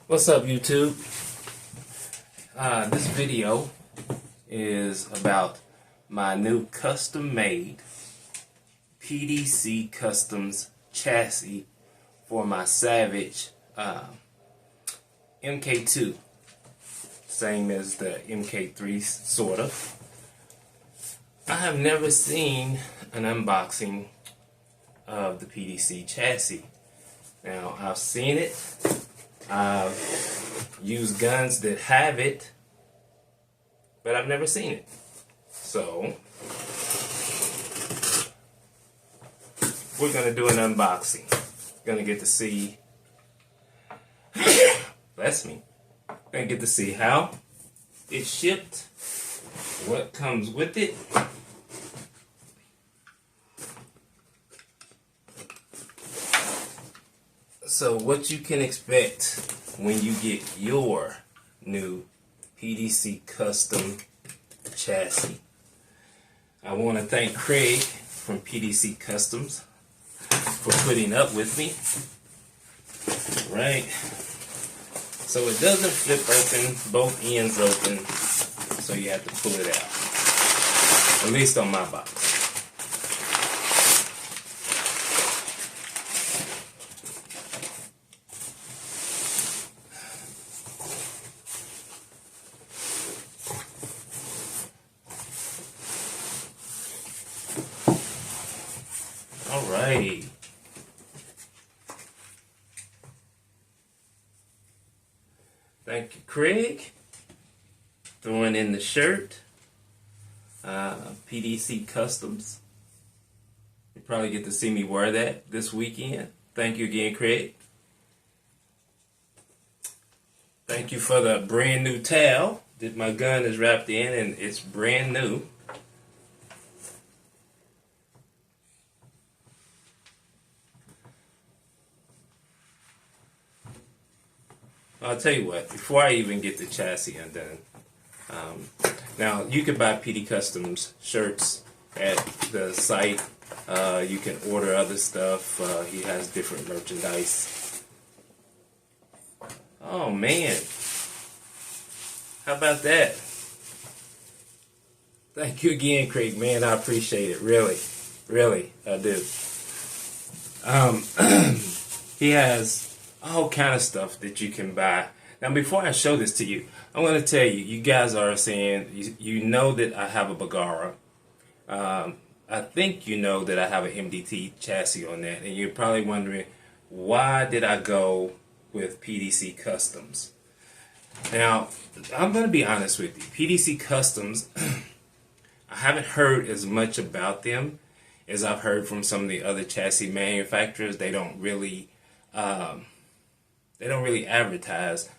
What's up, YouTube? This video is about my new custom-made PDC Customs chassis for my Savage MKII, same as the MKiii, sort of. I have never seen an unboxing of the PDC chassis. Now, I've seen it. I've used guns that have it, but I've never seen it. So, we're going to do an unboxing. Going to get to see, bless me, going to get to see how it's shipped, what comes with it. So what you can expect when you get your new PDC Custom chassis. I want to thank Craig from PDC Customs for putting up with me. Right. So it doesn't flip open, both ends open, so you have to pull it out. At least on my box. Alrighty. Thank you, Craig. Throwing in the shirt. PDC Customs. You probably get to see me wear that this weekend. Thank you again, Craig. Thank you for the brand new towel that my gun is wrapped in, and it's brand new. I'll tell you what, before I even get the chassis undone, now you can buy PD Customs shirts at the site. You can order other stuff. He has different merchandise. Oh man, how about that? Thank you again, Craig. Man, I appreciate it. Really, really, I do. He has all kind of stuff that you can buy. Now, before I show this to you, I'm going to tell you, you guys are saying, you know that I have a Bagara. I think you know that I have an MDT chassis on that, and you're probably wondering, why did I go with PDC Customs? Now, I'm going to be honest with you. PDC Customs, I haven't heard as much about them as I've heard from some of the other chassis manufacturers. They don't really advertise.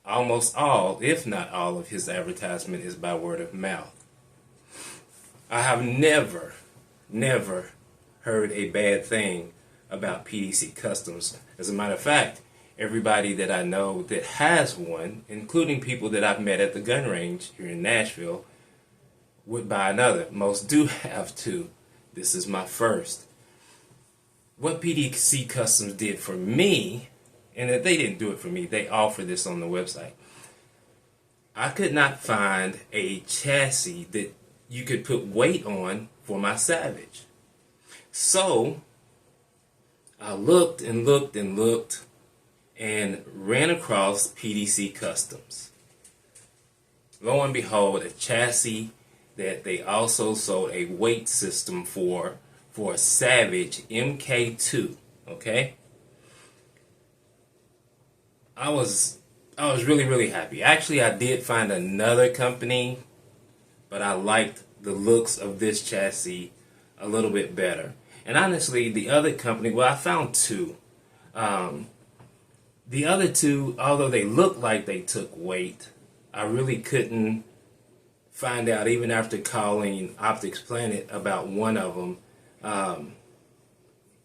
Almost all, if not all, of his advertisement is by word of mouth. I have never heard a bad thing about PDC Customs. As a matter of fact, everybody that I know that has one, including people that I've met at the gun range here in Nashville, would buy another. Most do have two. This is my first. What PDC Customs did for me, and that they didn't do it for me, they offer this on the website. I could not find a chassis that you could put weight on for my Savage. So I looked and looked and looked and ran across PDC Customs. Lo and behold, a chassis that they also sold a weight system for a Savage MKII. Okay? I was really happy. Actually, I did find another company, but I liked the looks of this chassis a little bit better. And honestly, the other company, well, I found two. The other two, although they looked like they took weight, I really couldn't find out, even after calling Optics Planet about one of them.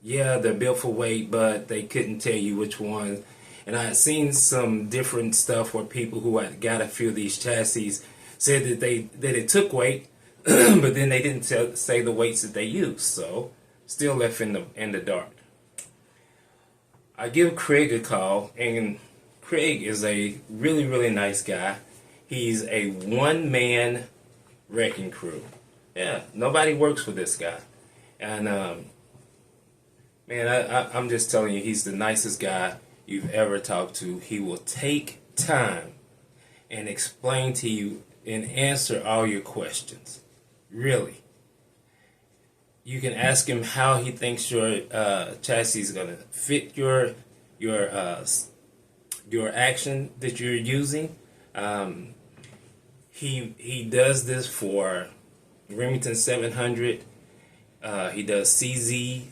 Yeah, they're built for weight, but they couldn't tell you which one. And I had seen some different stuff where people who had got a few of these chassis said that it took weight, but then they didn't say the weights that they used. So still left in the dark. I give Craig a call, and Craig is a really, really nice guy. He's a one-man wrecking crew. Yeah, nobody works for this guy. And, man, I'm just telling you, he's the nicest guy you've ever talked to. He will take time and explain to you and answer all your questions. Really. You can ask him how he thinks your chassis is going to fit your action that you're using. He does this for Remington 700. He does CZ.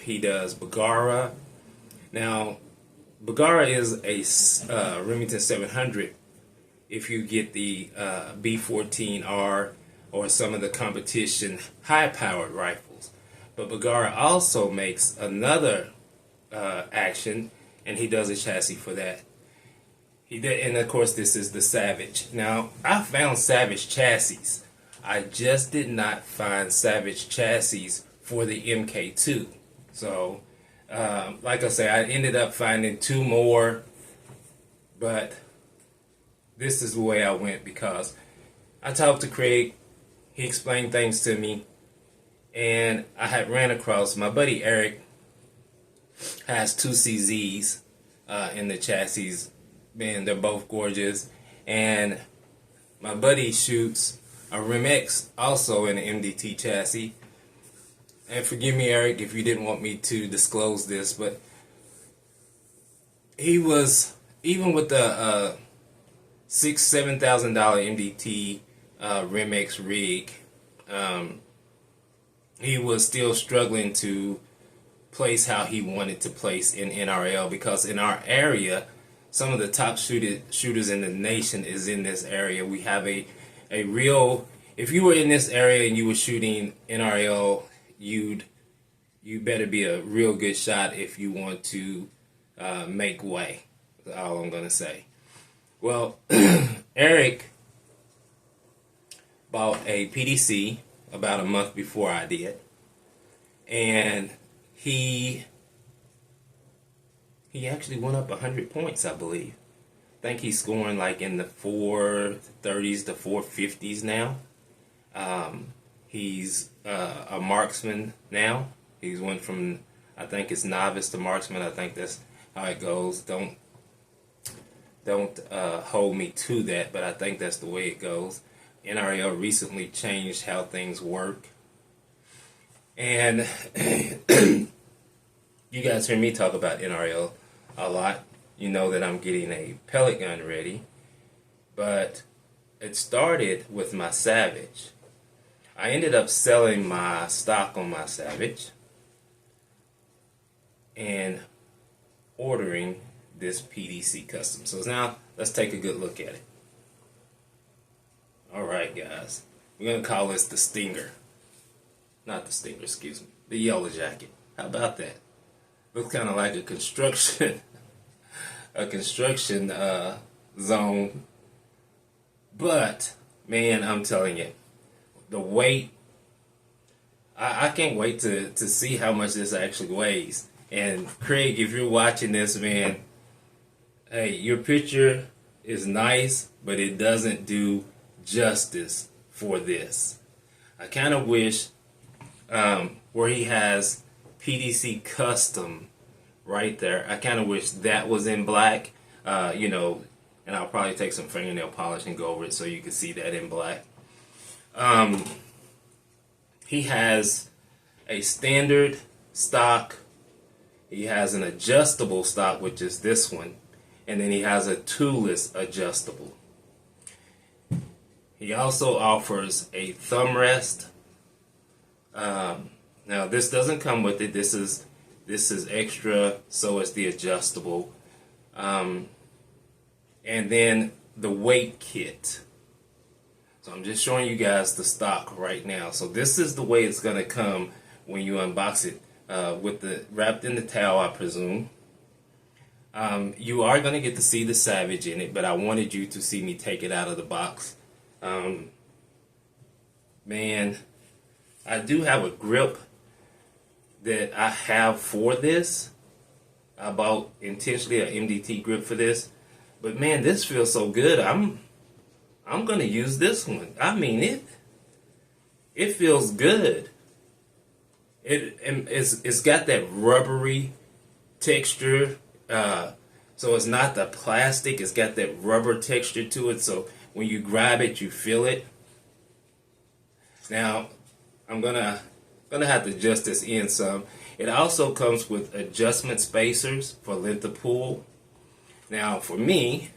He does Bagara. Now, Bagara is a Remington 700 if you get the B14R or some of the competition high-powered rifles. But Bagara also makes another action, and he does a chassis for that. He did, and of course this is the Savage. Now, I found Savage chassis. I just did not find Savage chassis for the MK2. So, like I say, I ended up finding 2 more, but this is the way I went because I talked to Craig. He explained things to me, and I had ran across my buddy Eric has 2 CZs in the chassis. Man, they're both gorgeous. And my buddy shoots a RemX also in an MDT chassis. And forgive me, Eric, if you didn't want me to disclose this, but he was, even with the $6,000 to $7,000 MDT RemX rig, he was still struggling to place how he wanted to place in NRL, because in our area, some of the top shooters in the nation is in this area. We have a real, if you were in this area and you were shooting NRL, you better be a real good shot if you want to make way. That's all I'm gonna say. Well, Eric bought a PDC about a month before I did, and he actually went up 100 points, I believe. I think he's scoring like in the 430s to 450s now. He's a marksman now. He's went from, I think it's novice to marksman. I think that's how it goes. Don't hold me to that, but I think that's the way it goes. NRL recently changed how things work. And you guys hear me talk about NRL a lot. You know that I'm getting a pellet gun ready. But it started with my Savage. I ended up selling my stock on my Savage and ordering this PDC Custom. So now let's take a good look at it. Alright guys, we're going to call this the Stinger. Not the Stinger, excuse me. The Yellow Jacket. How about that? Looks kind of like a construction zone. But, man, I'm telling you, the weight, I can't wait to see how much this actually weighs. And Craig, if you're watching this, man, hey, your picture is nice, but it doesn't do justice for this. I kind of wish where he has PDC Custom right there, I kind of wish that was in black, you know, and I'll probably take some fingernail polish and go over it so you can see that in black. He has a standard stock, he has an adjustable stock, which is this one, and then he has a toolless adjustable. He also offers a thumb rest. Now this doesn't come with it. This is extra, so it's the adjustable. And then the weight kit. So I'm just showing you guys the stock right now. So this is the way it's gonna come when you unbox it, with the wrapped in the towel, I presume. You are gonna get to see the Savage in it, but I wanted you to see me take it out of the box. Man, I do have a grip that I have for this, I bought intentionally an MDT grip for this, but man, this feels so good. I'm gonna use this one. I mean, it feels good. It's got that rubbery texture. So it's not the plastic. It's got that rubber texture to it. So when you grab it, you feel it. Now, I'm gonna have to adjust this in some. It also comes with adjustment spacers for length of pull. Now, for me,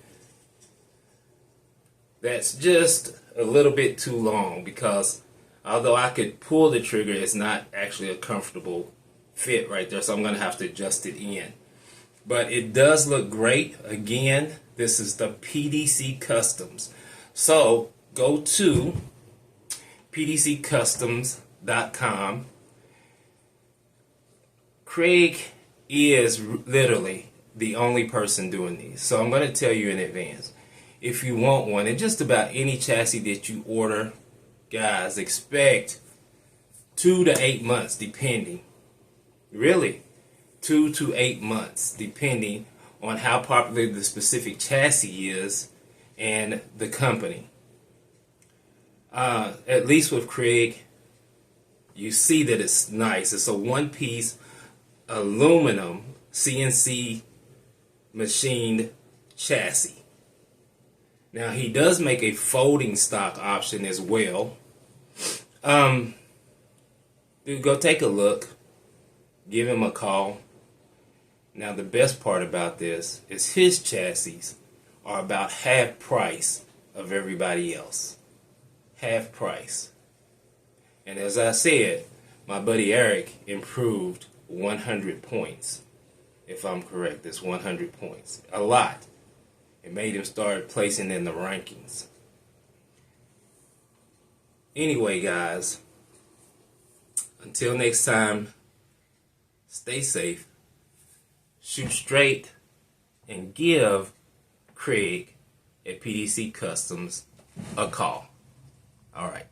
that's just a little bit too long because although I could pull the trigger, it's not actually a comfortable fit right there. So I'm gonna have to adjust it in. But it does look great. Again, this is the PDC Customs. So go to PDCcustoms.com. Craig is literally the only person doing these. So I'm going to tell you in advance. If you want one, and just about any chassis that you order, guys, expect 2 to 8 months depending. Really. 2 to 8 months, depending on how popular the specific chassis is and the company. At least with Craig, you see that it's nice. It's a one-piece aluminum CNC machined chassis. Now, he does make a folding stock option as well. Dude, go take a look. Give him a call. Now, the best part about this is his chassis are about half price of everybody else. Half price. And as I said, my buddy Eric improved 100 points. If I'm correct, it's 100 points. A lot. It made him start placing in the rankings. Anyway, guys, until next time, stay safe. Shoot straight, and give Craig at PDC Customs a call. All right.